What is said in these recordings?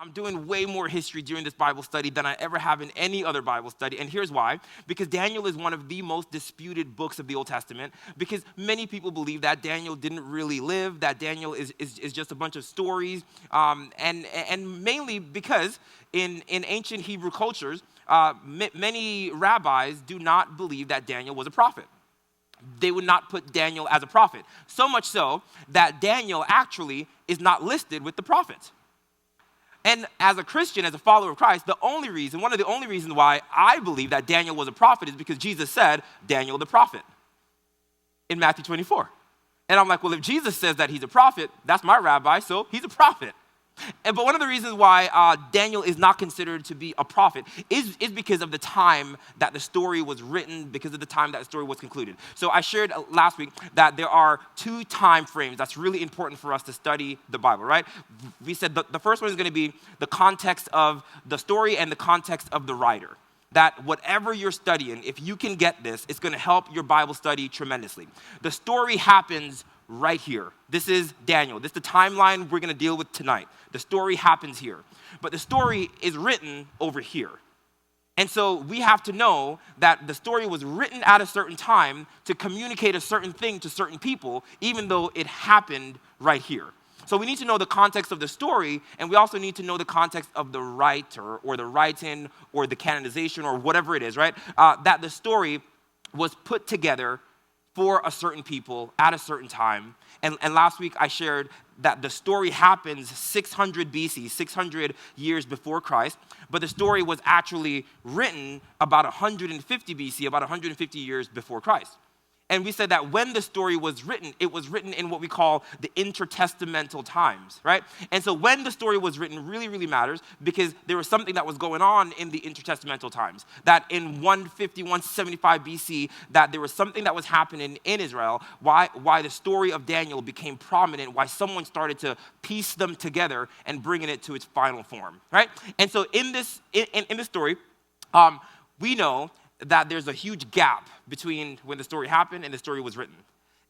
I'm doing way more history during this Bible study than I ever have in any other Bible study. And here's why. Because Daniel is one of the most disputed books of the Old Testament. Because many people believe that Daniel didn't really live, that Daniel is just a bunch of stories. And mainly because in ancient Hebrew cultures, many rabbis do not believe that Daniel was a prophet. They would not put Daniel as a prophet. So much so that Daniel actually is not listed with the prophets. And as a Christian, as a follower of Christ, one of the only reasons why I believe that Daniel was a prophet is because Jesus said, Daniel the prophet, in Matthew 24. And I'm like, well, if Jesus says that he's a prophet, that's my rabbi, so he's a prophet. But one of the reasons why Daniel is not considered to be a prophet is because of the time that the story was written, because of the time that the story was concluded. So I shared last week that there are two time frames that's really important for us to study the Bible, right? We said the first one is going to be the context of the story and the context of the writer. That whatever you're studying, if you can get this, it's going to help your Bible study tremendously. The story happens right here. This is Daniel. This is the timeline we're going to deal with tonight. The story happens here. But the story is written over here. And so we have to know that the story was written at a certain time to communicate a certain thing to certain people, even though it happened right here. So we need to know the context of the story, and we also need to know the context of the writer or the writing or the canonization or whatever it is, right? That the story was put together for a certain people at a certain time. And last week I shared that the story happens 600 BC, 600 years before Christ, but the story was actually written about 150 BC, about 150 years before Christ. And we said that when the story was written, it was written in what we call the intertestamental times, right? And so when the story was written really, really matters because there was something that was going on in the intertestamental times. That in 150, 175 BC, that there was something that was happening in Israel, why the story of Daniel became prominent, why someone started to piece them together and bringing it to its final form, right? And so in this story, we know that there's a huge gap between when the story happened and the story was written.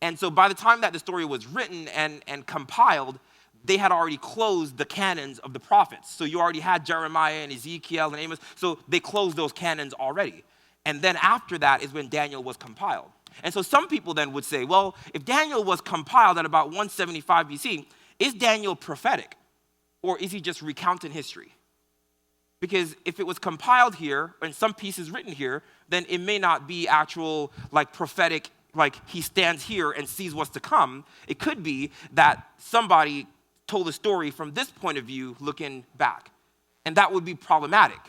And so by the time that the story was written and compiled, they had already closed the canons of the prophets. So you already had Jeremiah and Ezekiel and Amos, so they closed those canons already. And then after that is when Daniel was compiled. And so some people then would say, well, if Daniel was compiled at about 175 BC, is Daniel prophetic? Or is he just recounting history? Because if it was compiled here, and some pieces written here, then it may not be actual, like, prophetic, like he stands here and sees what's to come. It could be that somebody told a story from this point of view looking back. And that would be problematic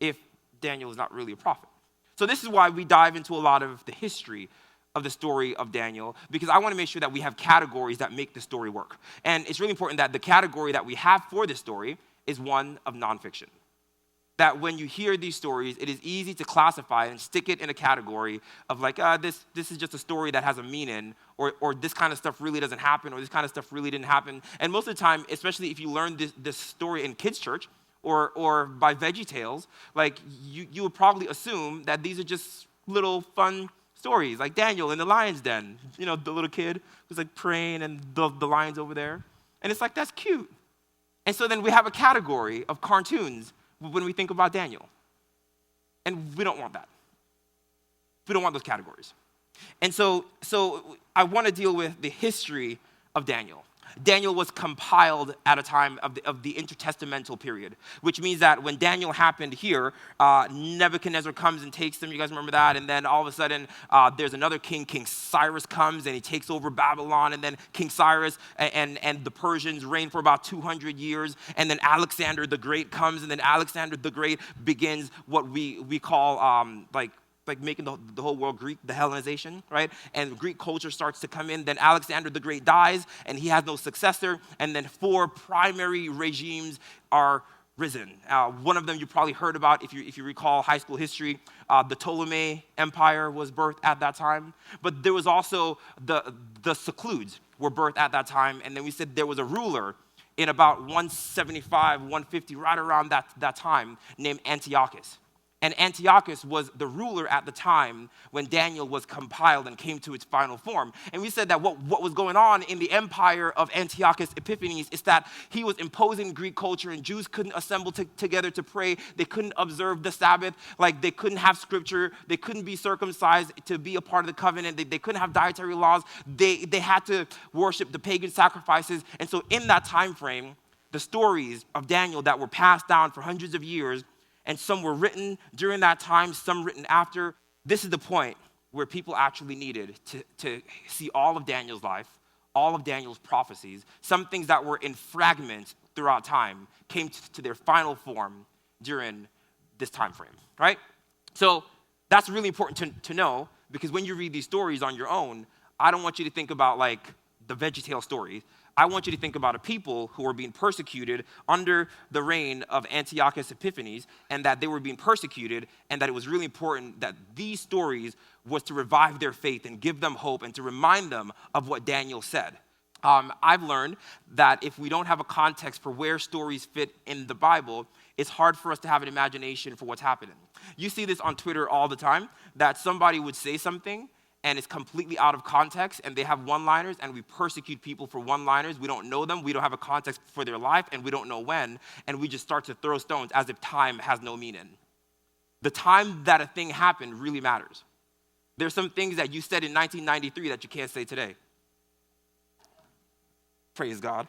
if Daniel is not really a prophet. So this is why we dive into a lot of the history of the story of Daniel, because I want to make sure that we have categories that make the story work. And it's really important that the category that we have for this story is one of nonfiction. That when you hear these stories, it is easy to classify and stick it in a category of like, this is just a story that has a meaning, or this kind of stuff really doesn't happen, or this kind of stuff really didn't happen. And most of the time, especially if you learn this story in kids' church or by Veggie Tales, like you would probably assume that these are just little fun stories, like Daniel in the lion's den. You know, the little kid who's like praying and the lion's over there. And it's like, that's cute. And so then we have a category of cartoons when we think about Daniel. And we don't want that. We don't want those categories. And so I want to deal with the history of Daniel. Daniel was compiled at a time of the intertestamental period, which means that when Daniel happened here, Nebuchadnezzar comes and takes them. You guys remember that? And then all of a sudden, there's another king, King Cyrus comes, and he takes over Babylon. And then King Cyrus and the Persians reign for about 200 years. And then Alexander the Great comes, and then Alexander the Great begins what we call like making the whole world Greek, the Hellenization, right? And Greek culture starts to come in. Then Alexander the Great dies, and he has no successor. And then 4 primary regimes are risen. One of them you probably heard about if you recall high school history. The Ptolemy Empire was birthed at that time. But there was also the Seleucids were birthed at that time. And then we said there was a ruler in about 175, 150, right around that time, named Antiochus. And Antiochus was the ruler at the time when Daniel was compiled and came to its final form. And we said that what was going on in the empire of Antiochus Epiphanes is that he was imposing Greek culture, and Jews couldn't assemble together to pray. They couldn't observe the Sabbath. Like, they couldn't have scripture. They couldn't be circumcised to be a part of the covenant. They couldn't have dietary laws. They had to worship the pagan sacrifices. And so in that time frame, the stories of Daniel that were passed down for hundreds of years, and some were written during that time, some written after. This is the point where people actually needed to see all of Daniel's life, all of Daniel's prophecies. Some things that were in fragments throughout time came to their final form during this time frame, right? So that's really important to know, because when you read these stories on your own, I don't want you to think about like the VeggieTale story. I want you to think about a people who were being persecuted under the reign of Antiochus Epiphanes, and that they were being persecuted, and that it was really important that these stories was to revive their faith and give them hope and to remind them of what Daniel said. I've learned that if we don't have a context for where stories fit in the Bible, it's hard for us to have an imagination for what's happening. You see this on Twitter all the time, that somebody would say something and it's completely out of context, and they have one-liners, and we persecute people for one-liners. We don't know them, we don't have a context for their life, and we don't know when, and we just start to throw stones as if time has no meaning. The time that a thing happened really matters. There's some things that you said in 1993 that you can't say today. Praise God.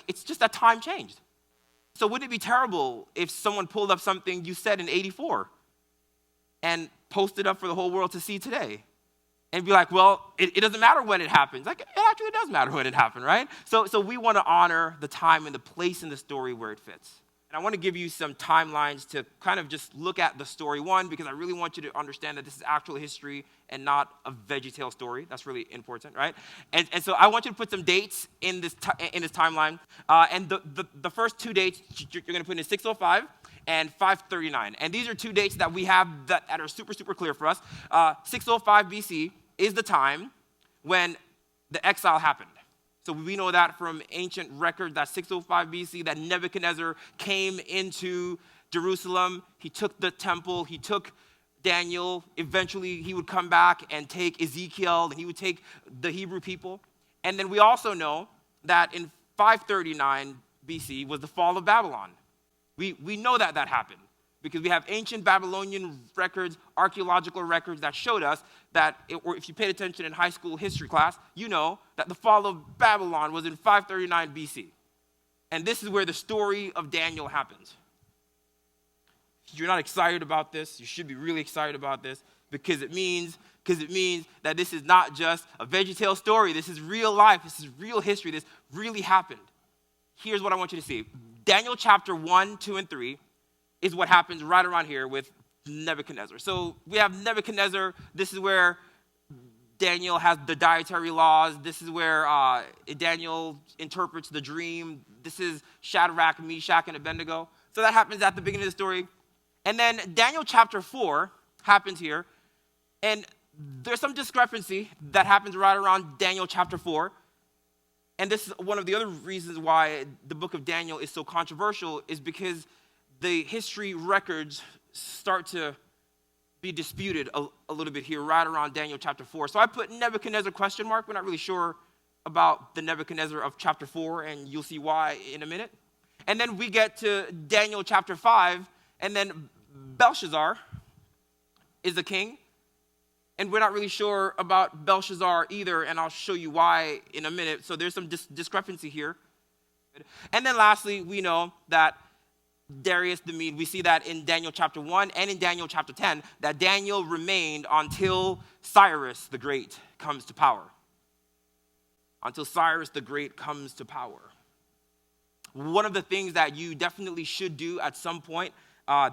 It's just that time changed. So wouldn't it be terrible if someone pulled up something you said in 84 and posted up for the whole world to see today? And be like, well, it doesn't matter when it happens. Like, it actually does matter when it happened, right? So we want to honor the time and the place in the story where it fits. And I want to give you some timelines to kind of just look at the story. One, because I really want you to understand that this is actual history and not a VeggieTale story. That's really important, right? And so I want you to put some dates in this timeline. And the first two dates you're going to put in 605 and 539. And these are two dates that we have that are super, super clear for us. 605 BC is the time when the exile happened. So we know that from ancient records, that 605 BC, that Nebuchadnezzar came into Jerusalem. He took the temple, he took Daniel. Eventually, he would come back and take Ezekiel, and he would take the Hebrew people. And then we also know that in 539 BC was the fall of Babylon. We know that happened because we have ancient Babylonian records, archaeological records that showed us that, or if you paid attention in high school history class, you know that the fall of Babylon was in 539 BC. And this is where the story of Daniel happens. If you're not excited about this, you should be really excited about this, because it means that this is not just a VeggieTale story. This is real life. This is real history. This really happened. Here's what I want you to see. Daniel chapter 1, 2, and 3 is what happens right around here with Nebuchadnezzar. So we have Nebuchadnezzar. This is where Daniel has the dietary laws. This is where Daniel interprets the dream. This is Shadrach, Meshach, and Abednego. So that happens at the beginning of the story. And then Daniel chapter 4 happens here. And there's some discrepancy that happens right around Daniel chapter 4. And this is one of the other reasons why the book of Daniel is so controversial, is because the history records start to be disputed a little bit here right around Daniel chapter 4. So I put Nebuchadnezzar ? We're not really sure about the Nebuchadnezzar of chapter 4, and you'll see why in a minute. And then we get to Daniel chapter 5, and then Belshazzar is the king. And we're not really sure about Belshazzar either, and I'll show you why in a minute. So there's some discrepancy here. And then lastly, we know that Darius the Mede, we see that in Daniel chapter 1 and in Daniel chapter 10, that Daniel remained until Cyrus the Great comes to power. Until Cyrus the Great comes to power. One of the things that you definitely should do at some point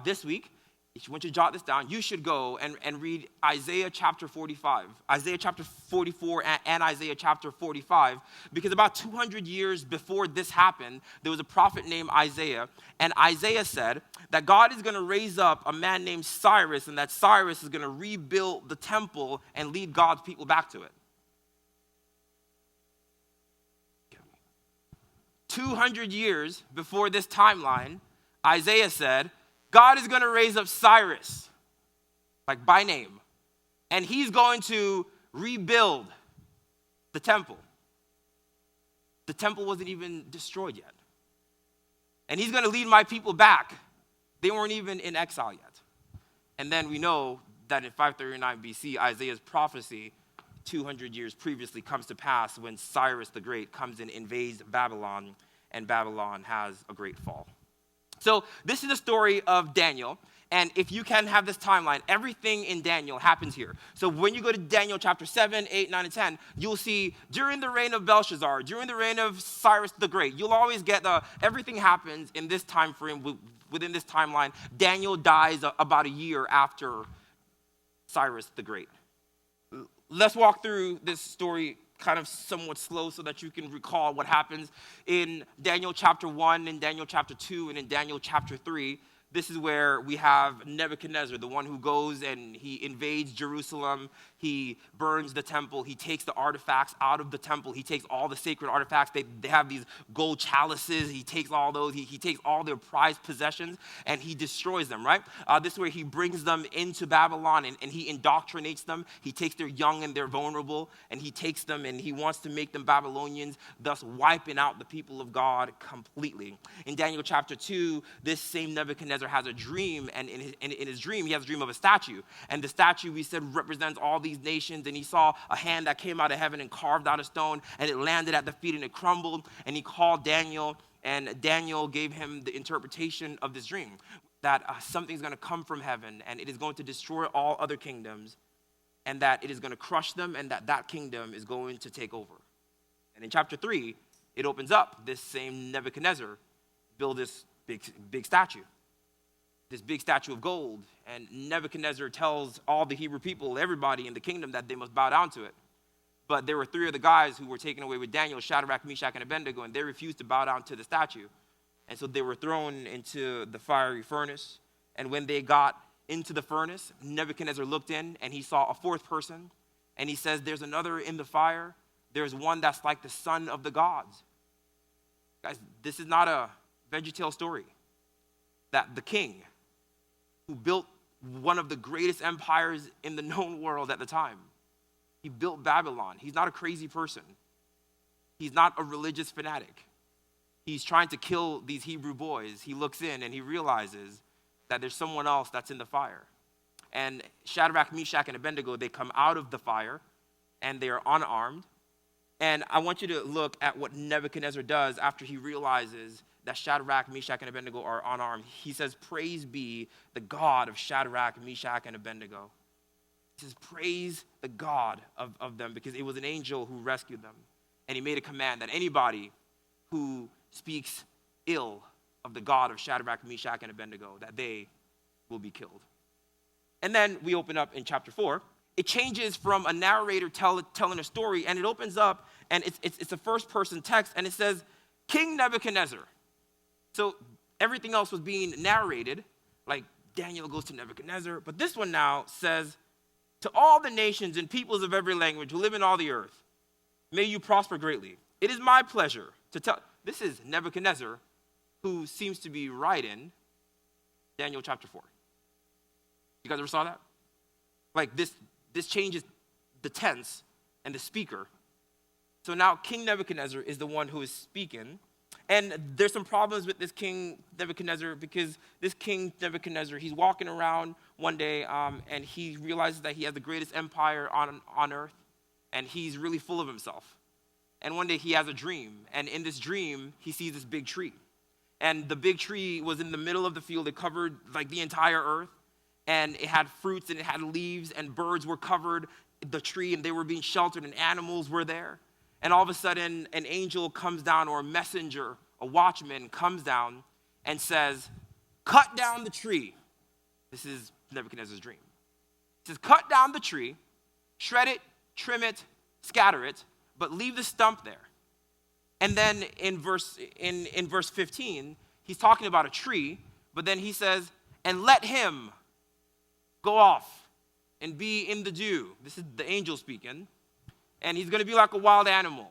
this week, if you want to jot this down, you should go and read Isaiah chapter 45, Isaiah chapter 44, and Isaiah chapter 45, because about 200 years before this happened, there was a prophet named Isaiah, and Isaiah said that God is going to raise up a man named Cyrus, and that Cyrus is going to rebuild the temple and lead God's people back to it. 200 years before this timeline, Isaiah said, God is going to raise up Cyrus, like by name, and he's going to rebuild the temple. The temple wasn't even destroyed yet. And he's going to lead my people back. They weren't even in exile yet. And then we know that in 539 BC, Isaiah's prophecy 200 years previously comes to pass when Cyrus the Great comes and invades Babylon, and Babylon has a great fall. So this is the story of Daniel. And if you can have this timeline, everything in Daniel happens here. So when you go to Daniel chapter 7, 8, 9, and 10, you'll see during the reign of Belshazzar, during the reign of Cyrus the Great, you'll always get everything happens in this time frame, within this timeline. Daniel dies about a year after Cyrus the Great. Let's walk through this story kind of somewhat slow so that you can recall what happens in Daniel chapter 1, in Daniel chapter 2, and in Daniel chapter 3. This is where we have Nebuchadnezzar, the one who goes and he invades Jerusalem. He burns the temple. He takes the artifacts out of the temple. He takes all the sacred artifacts. They have these gold chalices. He takes all those. He takes all their prized possessions and he destroys them, right? This is where he brings them into Babylon and he indoctrinates them. He takes their young and their vulnerable and he takes them and he wants to make them Babylonians, thus wiping out the people of God completely. In Daniel chapter 2, this same Nebuchadnezzar has a dream, and in his dream, he has a dream of a statue. And the statue, we said, represents all these nations, and he saw a hand that came out of heaven and carved out a stone, and it landed at the feet, and it crumbled, and he called Daniel, and Daniel gave him the interpretation of this dream, that something's going to come from heaven, and it is going to destroy all other kingdoms, and that it is going to crush them, and that kingdom is going to take over. And in chapter 3, it opens up. This same Nebuchadnezzar built this big statue. This big statue of gold, and Nebuchadnezzar tells all the Hebrew people, everybody in the kingdom, that they must bow down to it. But there were 3 of the guys who were taken away with Daniel, Shadrach, Meshach, and Abednego, and they refused to bow down to the statue. And so they were thrown into the fiery furnace. And when they got into the furnace, Nebuchadnezzar looked in, and he saw a 4th person. And he says, there's another in the fire. There's one that's like the son of the gods. Guys, this is not a VeggieTale story. That the king who built one of the greatest empires in the known world at the time. He built Babylon. He's not a crazy person. He's not a religious fanatic. He's trying to kill these Hebrew boys. He looks in and he realizes that there's someone else that's in the fire. And Shadrach, Meshach, and Abednego, they come out of the fire and they are unarmed. And I want you to look at what Nebuchadnezzar does after he realizes that Shadrach, Meshach, and Abednego are unarmed. He says, praise be the God of Shadrach, Meshach, and Abednego. He says, praise the God of them, because it was an angel who rescued them. And he made a command that anybody who speaks ill of the God of Shadrach, Meshach, and Abednego, that they will be killed. And then we open up in chapter 4. It changes from a narrator telling a story, and it opens up, and it's a first-person text, and it says, King Nebuchadnezzar. So everything else was being narrated, like Daniel goes to Nebuchadnezzar, but this one now says, to all the nations and peoples of every language who live in all the earth, may you prosper greatly. It is my pleasure to tell. This is Nebuchadnezzar, who seems to be writing Daniel chapter 4. You guys ever saw that? Like this changes the tense and the speaker. So now King Nebuchadnezzar is the one who is speaking. And there's some problems with this King Nebuchadnezzar, because this King Nebuchadnezzar, he's walking around one day and he realizes that he has the greatest empire on earth, and he's really full of himself. And one day he has a dream, and in this dream, he sees this big tree. And the big tree was in the middle of the field. It covered like the entire earth, and it had fruits and it had leaves, and birds were covered the tree, and they were being sheltered, and animals were there. And all of a sudden, an angel comes down, or a messenger, a watchman comes down and says, cut down the tree. This is Nebuchadnezzar's dream. He says, cut down the tree, shred it, trim it, scatter it, but leave the stump there. And then in verse 15, he's talking about a tree, but then he says, and let him go off and be in the dew. This is the angel speaking. And he's going to be like a wild animal.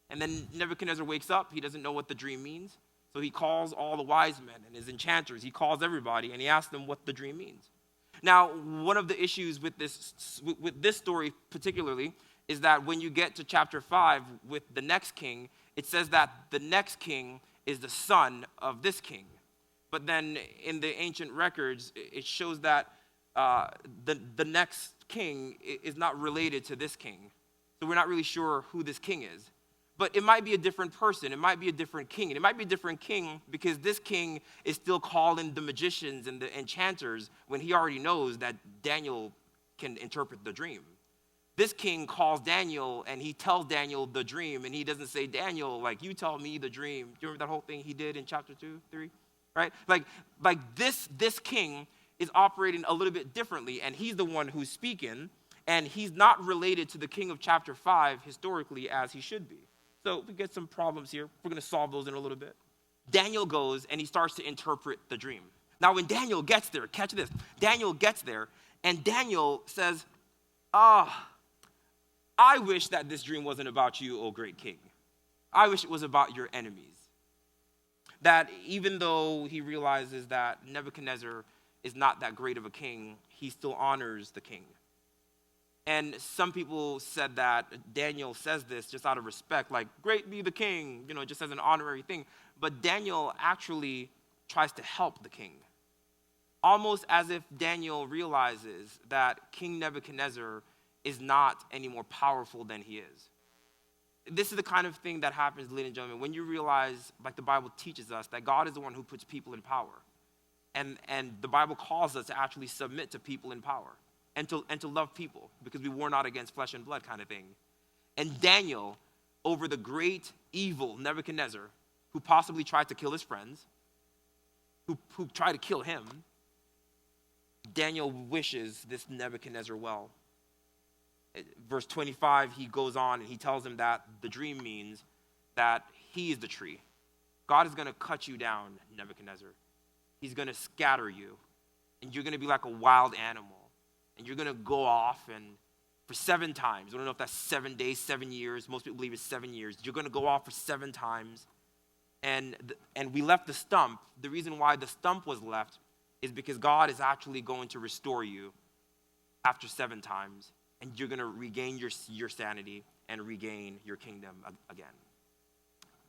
And then Nebuchadnezzar wakes up. He doesn't know what the dream means. So he calls all the wise men and his enchanters. He calls everybody, and he asks them what the dream means. Now, one of the issues with this story particularly is that when you get to chapter 5 with the next king, it says that the next king is the son of this king. But then in the ancient records, it shows that the next king is not related to this king. So we're not really sure who this king is. But it might be a different person. It might be a different king. And it might be a different king because this king is still calling the magicians and the enchanters when he already knows that Daniel can interpret the dream. This king calls Daniel and he tells Daniel the dream, and he doesn't say, Daniel, like, you tell me the dream. Do you remember that whole thing he did in chapter 2, 3? Right? Like this king is operating a little bit differently, and he's the one who's speaking, and he's not related to the king of chapter 5 historically as he should be. So we get some problems here. We're going to solve those in a little bit. Daniel goes and he starts to interpret the dream. Now when Daniel gets there, catch this. Daniel gets there and Daniel says, I wish that this dream wasn't about you, O great king. I wish it was about your enemies. That even though he realizes that Nebuchadnezzar is not that great of a king, he still honors the king. And some people said that Daniel says this just out of respect, like, great be the king, just as an honorary thing. But Daniel actually tries to help the king. Almost as if Daniel realizes that King Nebuchadnezzar is not any more powerful than he is. This is the kind of thing that happens, ladies and gentlemen, when you realize, like the Bible teaches us, that God is the one who puts people in power. And the Bible calls us to actually submit to people in power. And to love people, because we war not against flesh and blood kind of thing. And Daniel, over the great evil Nebuchadnezzar, who possibly tried to kill his friends, who tried to kill him, Daniel wishes this Nebuchadnezzar well. Verse 25, he goes on and he tells him that the dream means that he is the tree. God is going to cut you down, Nebuchadnezzar. He's going to scatter you, and you're going to be like a wild animal. And you're going to go off and for 7 times. I don't know if that's 7 days, 7 years. Most people believe it's 7 years. You're going to go off for 7 times. And we left the stump. The reason why the stump was left is because God is actually going to restore you after 7 times. And you're going to regain your sanity and regain your kingdom again.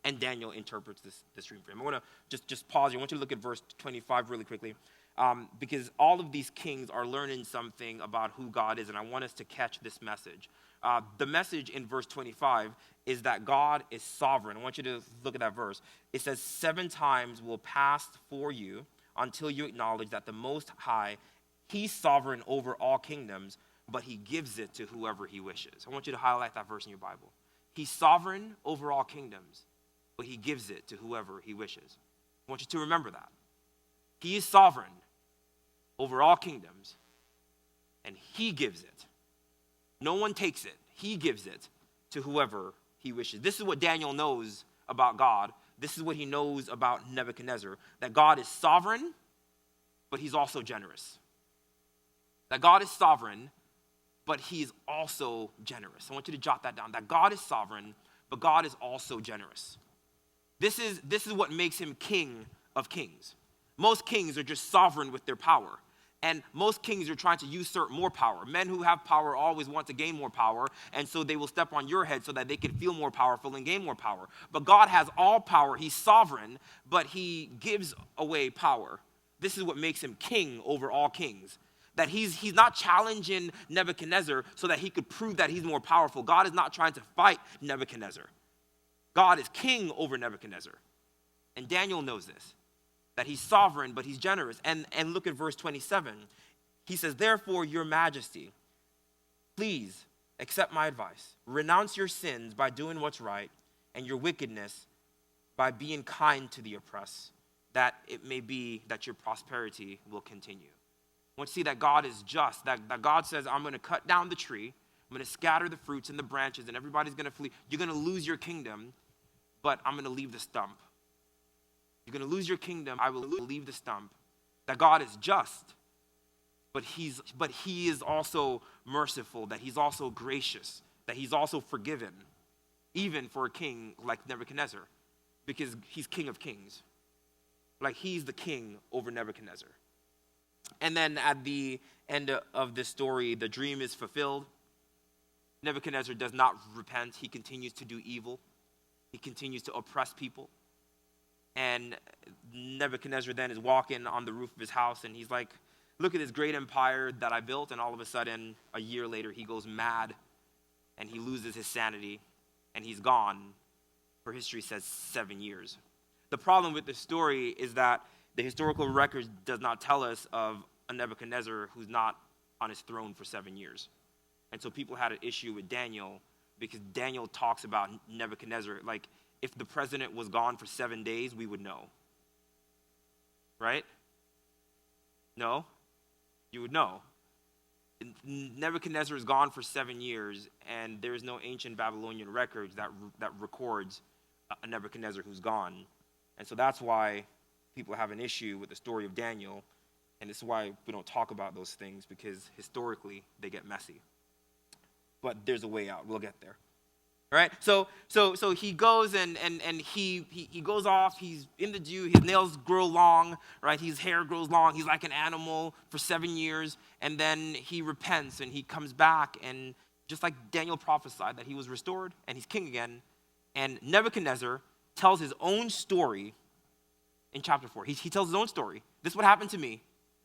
And Daniel interprets this dream for him. I want to just pause here. I want you to look at verse 25 really quickly. Because all of these kings are learning something about who God is, and I want us to catch this message. The message in verse 25 is that God is sovereign. I want you to look at that verse. It says, 7 times will pass for you until you acknowledge that the Most High, he's sovereign over all kingdoms, but he gives it to whoever he wishes. I want you to highlight that verse in your Bible. He's sovereign over all kingdoms, but he gives it to whoever he wishes. I want you to remember that. He is sovereign over all kingdoms, and he gives it. No one takes it. He gives it to whoever he wishes. This is what Daniel knows about God. This is what he knows about Nebuchadnezzar, that God is sovereign, but he's also generous. That God is sovereign, but he is also generous. I want you to jot that down, that God is sovereign, but God is also generous. This is what makes him King of Kings. Most kings are just sovereign with their power. And most kings are trying to usurp more power. Men who have power always want to gain more power, and so they will step on your head so that they can feel more powerful and gain more power. But God has all power. He's sovereign, but he gives away power. This is what makes him king over all kings. That he's not challenging Nebuchadnezzar so that he could prove that he's more powerful. God is not trying to fight Nebuchadnezzar. God is king over Nebuchadnezzar. And Daniel knows this. That he's sovereign, but he's generous. And look at verse 27. He says, therefore, your majesty, please accept my advice. Renounce your sins by doing what's right, and your wickedness by being kind to the oppressed, that it may be that your prosperity will continue. I want to see that God is just, that God says, I'm going to cut down the tree, I'm going to scatter the fruits and the branches, and everybody's going to flee. You're going to lose your kingdom, but I'm going to leave the stump. You're going to lose your kingdom. I will leave the stump. That God is just, but he is also merciful, that he's also gracious, that he's also forgiven, even for a king like Nebuchadnezzar, because he's King of Kings. Like he's the king over Nebuchadnezzar. And then at the end of this story, the dream is fulfilled. Nebuchadnezzar does not repent. He continues to do evil. He continues to oppress people. And Nebuchadnezzar then is walking on the roof of his house, and he's like, look at this great empire that I built. And all of a sudden, a year later, he goes mad, and he loses his sanity, and he's gone, for history says 7 years. The problem with this story is that the historical record does not tell us of a Nebuchadnezzar who's not on his throne for 7 years. And so people had an issue with Daniel because Daniel talks about Nebuchadnezzar. Like, if the president was gone for 7 days, we would know. Right? No? You would know. Nebuchadnezzar is gone for 7 years, and there is no ancient Babylonian records that records a Nebuchadnezzar who's gone. And so that's why people have an issue with the story of Daniel, and this is why we don't talk about those things, because historically they get messy. But there's a way out. We'll get there. All right? So he goes and he goes off. He's in the Jew. His nails grow long, right? His hair grows long. He's like an animal for 7 years. And then he repents and he comes back. And just like Daniel prophesied that he was restored and he's king again. And Nebuchadnezzar tells his own story in chapter 4. He tells his own story. This is what happened to me.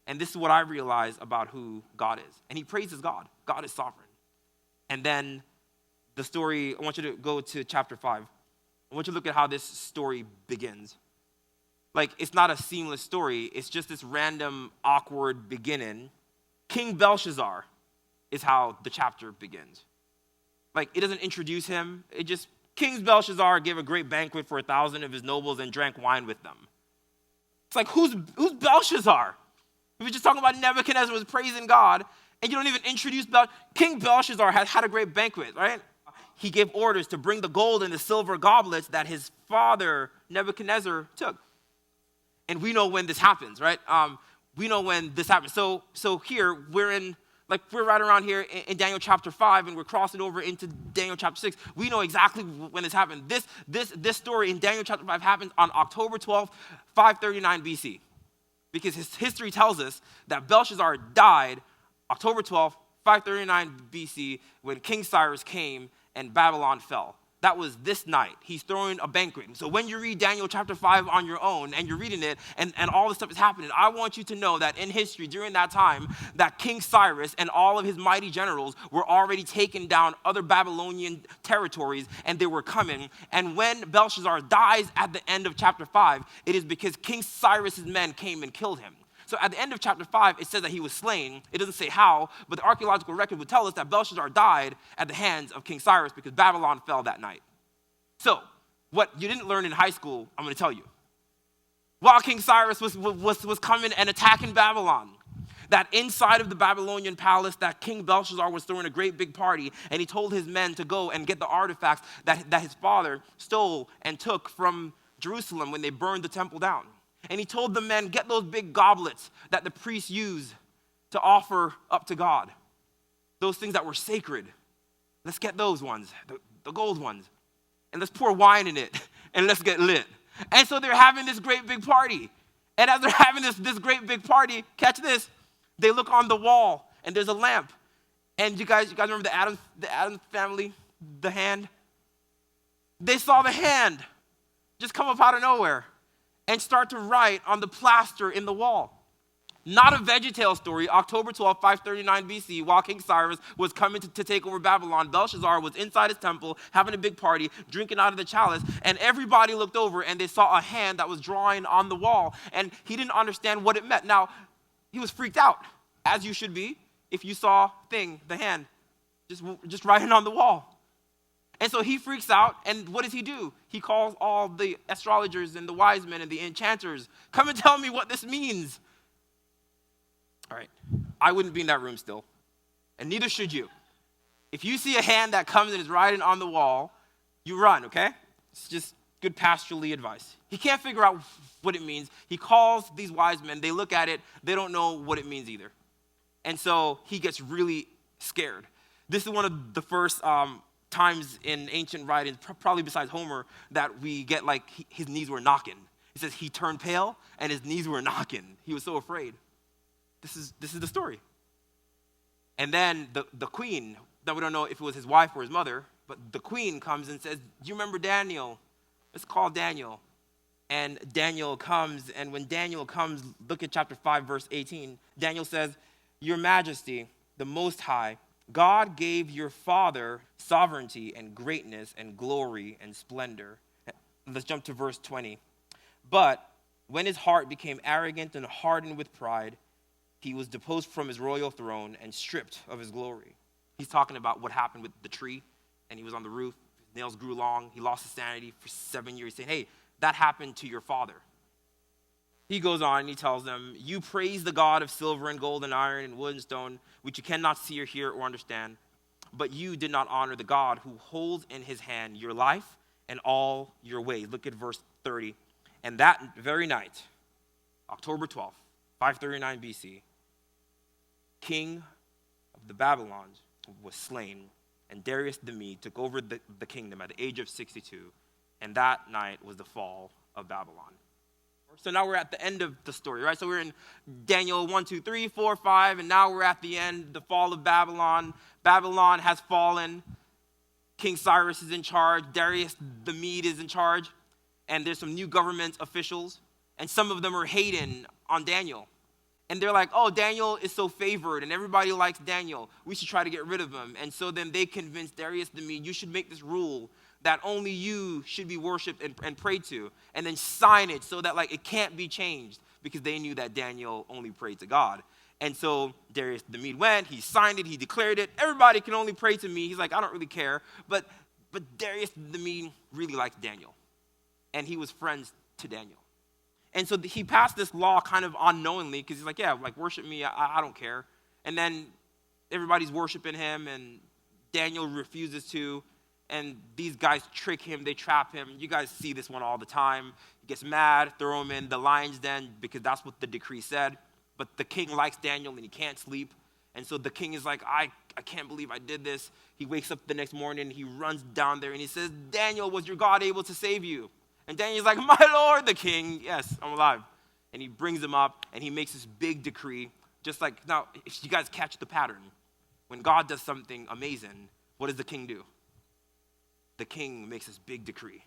And this is what I realize about who God is. And he praises God. God is sovereign. And then the story, I want you to go to chapter 5. I want you to look at how this story begins. Like, it's not a seamless story. It's just this random, awkward beginning. King Belshazzar is how the chapter begins. Like, it doesn't introduce him. It just, King Belshazzar gave a great banquet for 1,000 of his nobles and drank wine with them. It's like, who's Belshazzar? We were just talking about Nebuchadnezzar was praising God, and you don't even introduce King Belshazzar has had a great banquet, right? He gave orders to bring the gold and the silver goblets that his father Nebuchadnezzar took. And we know when this happens, right? We know when this happens. So here we're right around here in Daniel chapter 5, and we're crossing over into Daniel chapter 6. We know exactly when this happened. This story in Daniel chapter 5 happens on October 12th, 539 BC. Because his history tells us that Belshazzar died October 12th, 539 BC, when King Cyrus came and Babylon fell. That was this night. He's throwing a banquet. So when you read Daniel chapter 5 on your own and you're reading it and all this stuff is happening, I want you to know that in history during that time, that King Cyrus and all of his mighty generals were already taking down other Babylonian territories, and they were coming. And when Belshazzar dies at the end of chapter 5, it is because King Cyrus's men came and killed him. So at the end of chapter 5, it says that he was slain. It doesn't say how, but the archaeological record would tell us that Belshazzar died at the hands of King Cyrus because Babylon fell that night. So what you didn't learn in high school, I'm going to tell you. While King Cyrus was coming and attacking Babylon, that inside of the Babylonian palace, that King Belshazzar was throwing a great big party, and he told his men to go and get the artifacts that his father stole and took from Jerusalem when they burned the temple down. And he told the men, get those big goblets that the priests use to offer up to God. Those things that were sacred. Let's get those ones, the gold ones. And let's pour wine in it, and let's get lit. And so they're having this great big party. And as they're having this great big party, catch this, they look on the wall, and there's a lamp. And you guys remember the Addams family, the hand? They saw the hand just come up out of nowhere and start to write on the plaster in the wall. Not a VeggieTales story. October 12, 539 BC, while King Cyrus was coming to take over Babylon, Belshazzar was inside his temple having a big party, drinking out of the chalice, and everybody looked over and they saw a hand that was drawing on the wall, and he didn't understand what it meant. Now, he was freaked out, as you should be if you saw the hand, just writing on the wall. And so he freaks out, and what does he do? He calls all the astrologers and the wise men and the enchanters, come and tell me what this means. All right, I wouldn't be in that room still, and neither should you. If you see a hand that comes and is writing on the wall, you run, okay? It's just good pastorally advice. He can't figure out what it means. He calls these wise men. They look at it. They don't know what it means either. And so he gets really scared. This is one of the first times in ancient writings, probably besides Homer, that we get like his knees were knocking. He says he turned pale and his knees were knocking. He was so afraid. This is the story. And then the queen, now we don't know if it was his wife or his mother, but the queen comes and says, do you remember Daniel? Let's call Daniel. And Daniel comes, and when Daniel comes, look at chapter 5, verse 18. Daniel says, Your Majesty, the Most High, God gave your father sovereignty and greatness and glory and splendor. Let's jump to verse 20. But when his heart became arrogant and hardened with pride, he was deposed from his royal throne and stripped of his glory. He's talking about what happened with the tree, and he was on the roof. His nails grew long. He lost his sanity for 7 years. He's saying, hey, that happened to your father. He goes on and he tells them, you praise the God of silver and gold and iron and wood and stone, which you cannot see or hear or understand. But you did not honor the God who holds in his hand your life and all your ways. Look at verse 30. And that very night, October 12th, 539 BC, king of the Babylons was slain, and Darius the Mede took over the kingdom at the age of 62. And that night was the fall of Babylon. So now we're at the end of the story, right? So we're in Daniel 1, 2, 3, 4, 5, and now we're at the end, the fall of Babylon. Babylon has fallen. King Cyrus is in charge. Darius the Mede is in charge. And there's some new government officials. And some of them are hating on Daniel. And they're like, oh, Daniel is so favored, and everybody likes Daniel. We should try to get rid of him. And so then they convince Darius the Mede, you should make this rule that only you should be worshipped and prayed to, and then sign it so that it can't be changed, because they knew that Daniel only prayed to God. And so Darius the Mede went, he signed it, he declared it. Everybody can only pray to me. He's like, I don't really care. But Darius the Mede really liked Daniel, and he was friends to Daniel. And so he passed this law kind of unknowingly, because he's like, yeah, worship me, I don't care. And then everybody's worshiping him, and Daniel refuses to. And these guys trick him, they trap him. You guys see this one all the time. He gets mad, throw him in the lion's den, because that's what the decree said. But the king likes Daniel and he can't sleep. And so the king is like, I can't believe I did this. He wakes up the next morning, he runs down there and he says, Daniel, was your God able to save you? And Daniel's like, my lord, the king, yes, I'm alive. And he brings him up and he makes this big decree. Just like, now, if you guys catch the pattern, when God does something amazing, what does the king do? The king makes this big decree.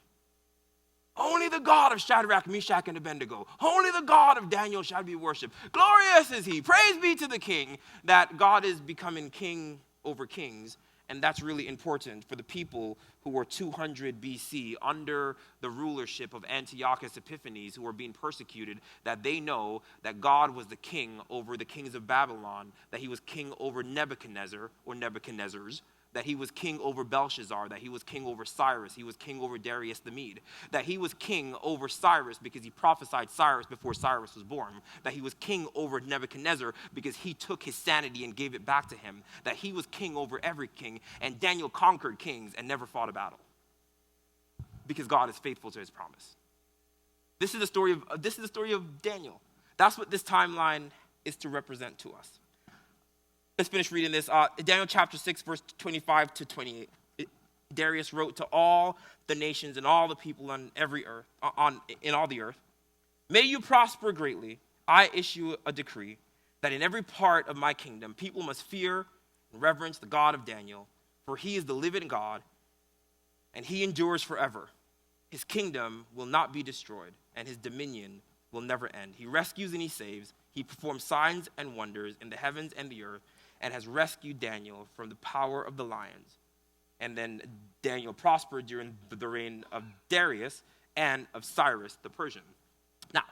Only the God of Shadrach, Meshach, and Abednego, only the God of Daniel shall be worshipped. Glorious is he. Praise be to the king, that God is becoming king over kings. And that's really important for the people who were 200 BC under the rulership of Antiochus Epiphanes, who were being persecuted, that they know that God was the king over the kings of Babylon, that he was king over Nebuchadnezzar or Nebuchadnezzars, that he was king over Belshazzar, that he was king over Cyrus, he was king over Darius the Mede, that he was king over Cyrus because he prophesied Cyrus before Cyrus was born, that he was king over Nebuchadnezzar because he took his sanity and gave it back to him, that he was king over every king, and Daniel conquered kings and never fought a battle because God is faithful to his promise. This is the story of Daniel. That's what this timeline is to represent to us. Let's finish reading this. Daniel chapter 6, verse 25 to 28. Darius wrote to all the nations and all the people on every earth, in all the earth, may you prosper greatly. I issue a decree that in every part of my kingdom, people must fear and reverence the God of Daniel, for he is the living God, and he endures forever. His kingdom will not be destroyed, and his dominion will never end. He rescues and he saves. He performs signs and wonders in the heavens and the earth, and has rescued Daniel from the power of the lions. And then Daniel prospered during the reign of Darius and of Cyrus the Persian. Now,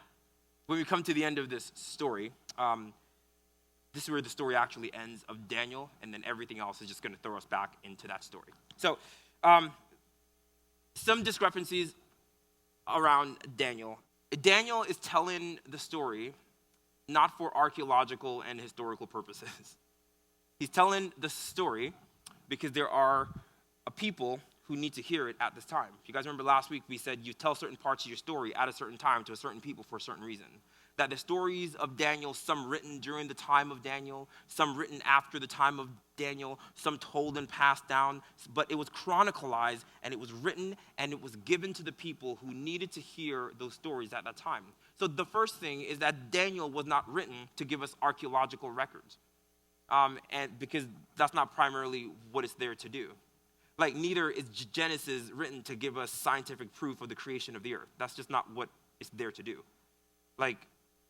when we come to the end of this story, this is where the story actually ends of Daniel, and then everything else is just going to throw us back into that story. So, some discrepancies around Daniel. Daniel is telling the story not for archaeological and historical purposes. He's telling the story because there are a people who need to hear it at this time. If you guys remember last week, we said you tell certain parts of your story at a certain time to a certain people for a certain reason. that the stories of Daniel, some written during the time of Daniel, some written after the time of Daniel, some told and passed down, but it was chronicalized and it was written and it was given to the people who needed to hear those stories at that time. So the first thing is that Daniel was not written to give us archaeological records, and because that's not primarily what it's there to do. Like, neither is Genesis written to give us scientific proof of the creation of the earth. That's just not what it's there to do. Like,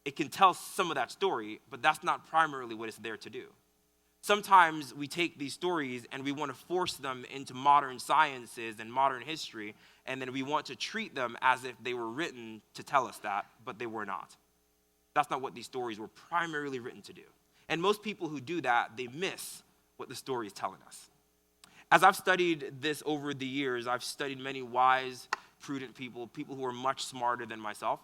it can tell some of that story, but that's not primarily what it's there to do. Sometimes we take these stories and we want to force them into modern sciences and modern history, and then we want to treat them as if they were written to tell us that, but they were not. That's not what these stories were primarily written to do. And most people who do that, they miss what the story is telling us. As I've studied this over the years, I've studied many wise, prudent people who are much smarter than myself.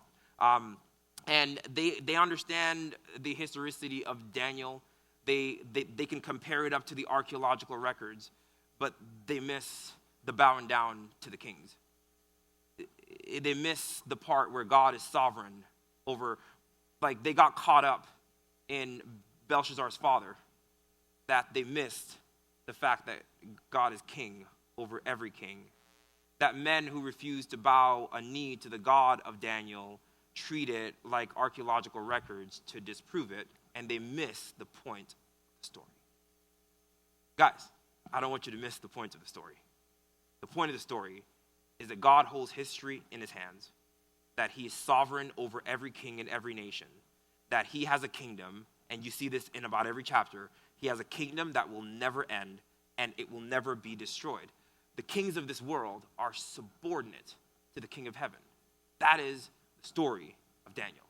And they understand the historicity of Daniel. They can compare it up to the archaeological records, but they miss the bowing down to the kings. They miss the part where God is sovereign over, like, they got caught up in Belshazzar's father, that they missed the fact that God is king over every king. That men who refuse to bow a knee to the God of Daniel treat it like archaeological records to disprove it, and they miss the point of the story. Guys, I don't want you to miss the point of the story. The point of the story is that God holds history in his hands, that he is sovereign over every king and every nation, that he has a kingdom, and you see this in about every chapter. He has a kingdom that will never end, and it will never be destroyed. The kings of this world are subordinate to the King of heaven. That is the story of Daniel.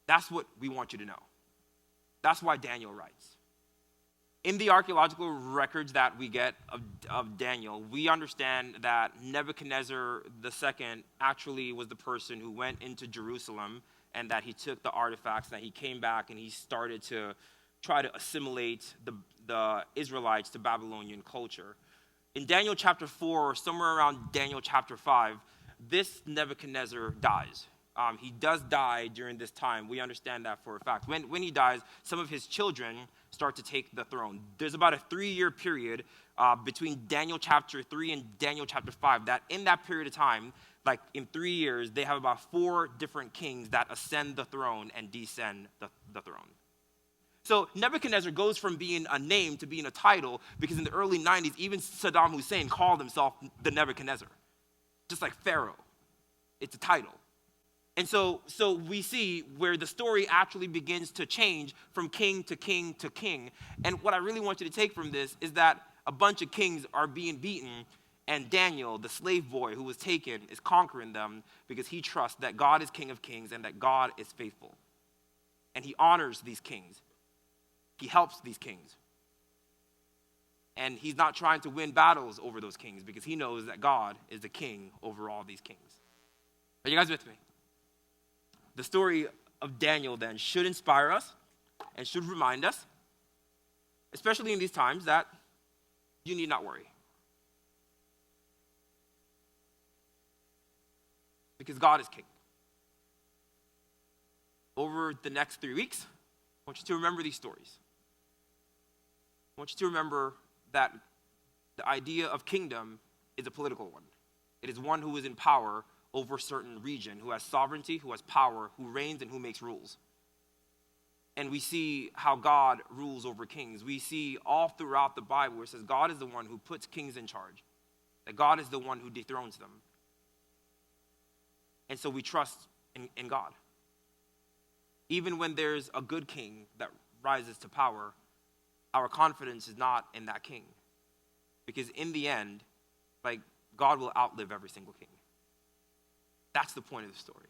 That's what we want you to know. That's why Daniel writes. In the archaeological records that we get of Daniel, we understand that Nebuchadnezzar II actually was the person who went into Jerusalem, and that he took the artifacts, that he came back and he started to try to assimilate the Israelites to Babylonian culture. In Daniel chapter 4, or somewhere around Daniel chapter 5, this Nebuchadnezzar dies. He does die during this time. We understand that for a fact. When he dies, some of his children start to take the throne. There's about a 3-year period between Daniel chapter 3 and Daniel chapter 5, that in that period of time, like in 3 years, they have about 4 different kings that ascend the throne and descend the throne. So Nebuchadnezzar goes from being a name to being a title, because in the early 90s, even Saddam Hussein called himself the Nebuchadnezzar. Just like Pharaoh. It's a title. And so we see where the story actually begins to change from king to king to king. And what I really want you to take from this is that a bunch of kings are being beaten, and Daniel, the slave boy who was taken, is conquering them because he trusts that God is King of kings and that God is faithful. And he honors these kings. He helps these kings. And he's not trying to win battles over those kings because he knows that God is the king over all these kings. Are you guys with me? The story of Daniel then should inspire us and should remind us, especially in these times, that you need not worry. Because God is king. Over the next 3 weeks, I want you to remember these stories. I want you to remember that the idea of kingdom is a political one. It is one who is in power over a certain region, who has sovereignty, who has power, who reigns, and who makes rules. And we see how God rules over kings. We see all throughout the Bible where it says God is the one who puts kings in charge, that God is the one who dethrones them. And so we trust in God. Even when there's a good king that rises to power, our confidence is not in that king. Because in the end, like, God will outlive every single king. That's the point of the story.